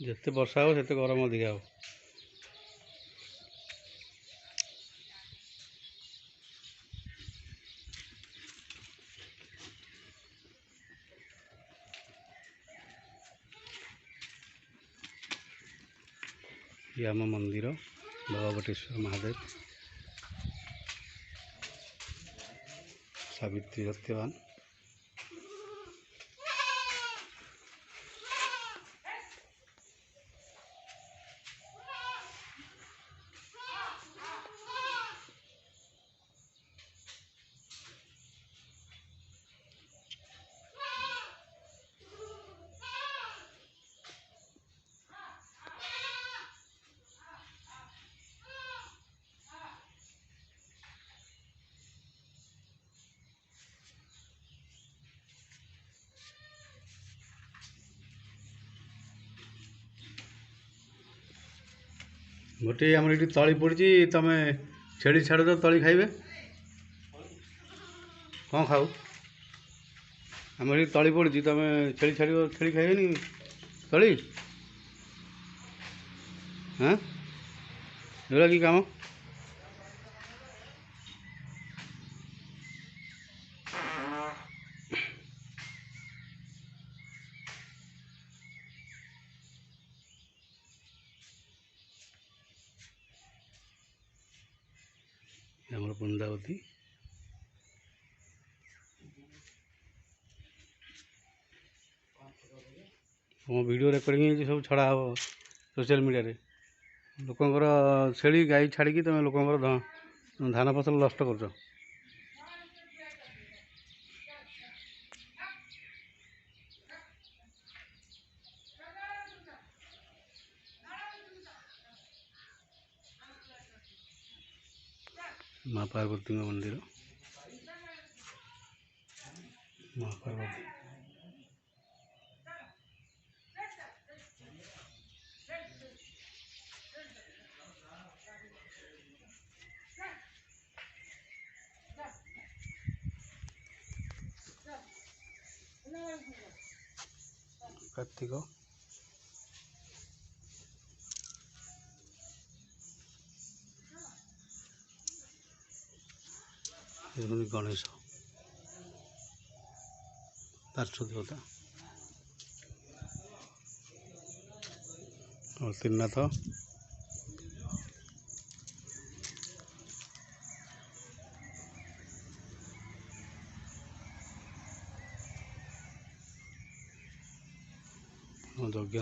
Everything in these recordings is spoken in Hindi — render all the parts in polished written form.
जिते वर्षा हो सेते गरम अधिका हो। ये आम मंदिर बाबा बटेश्वर महादेव सावित्री सत्यवान। गोटे आम ये तली पड़ी तुम छेड़ी छाड़ तो तली खाइबे कौन खाऊ आम ये तली पड़ी तुम छेड़ी छाड़ छेड़ी खाइबेनि तली हाँ एगुला कि काम आमर बृंदावती तुम वीडियो रेकर्डिंग सब छड़ा हम सोशल मीडिया रे लोकंर छेली गाई छाड़ी तुम लोकंर धान फसल नष्ट कर माँ पार्वती मंदिर माँ पार्वती कार्तिक गणेश पार्श्व देवता और त्रिनाथ यज्ञ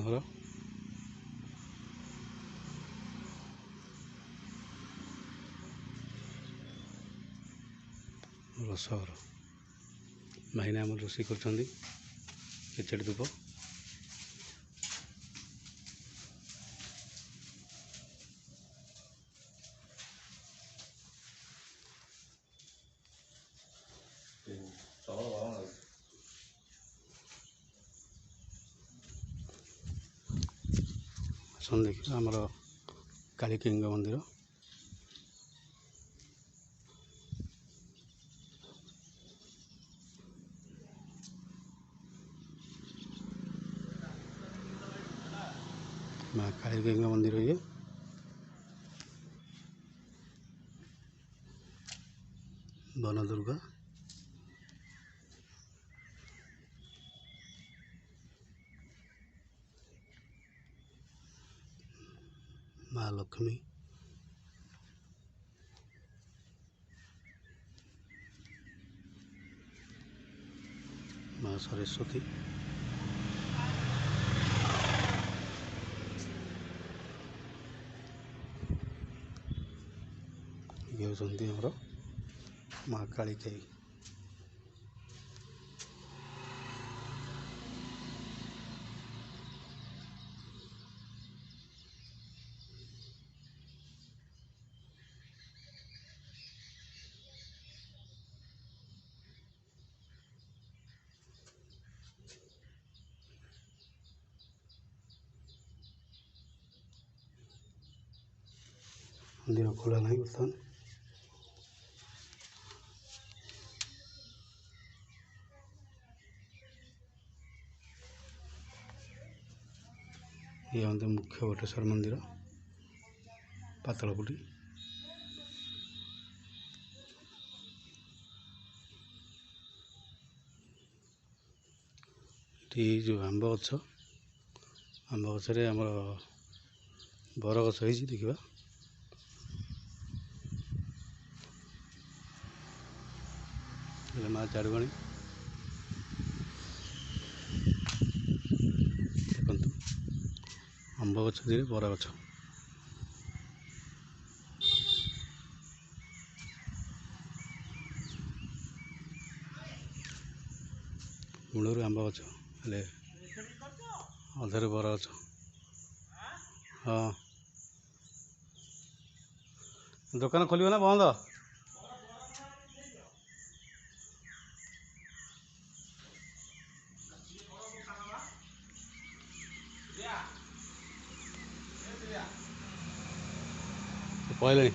रसघर भाईना आम रोषे कर खेचड़ी धूप देखिए आमर कालिकेंग मंदिर माँ कालिकेंग मंदिर ये वन दुर्गा माँ लक्ष्मी माँ सरस्वती ये होती आमर माँ कालिकाई। मंदिर खोला नहीं बर्तमान। ये हम मुख्य बटेश्वर मंदिर पातालकुटी। ये जो आंब गछ आम बर गछ देखा माँ चारुआणी देखु आंब गछ धीरे बर गछ मूलर आंब गछ हेले अधर बर गछ। हाँ दुकान खोल ना बंद? पहले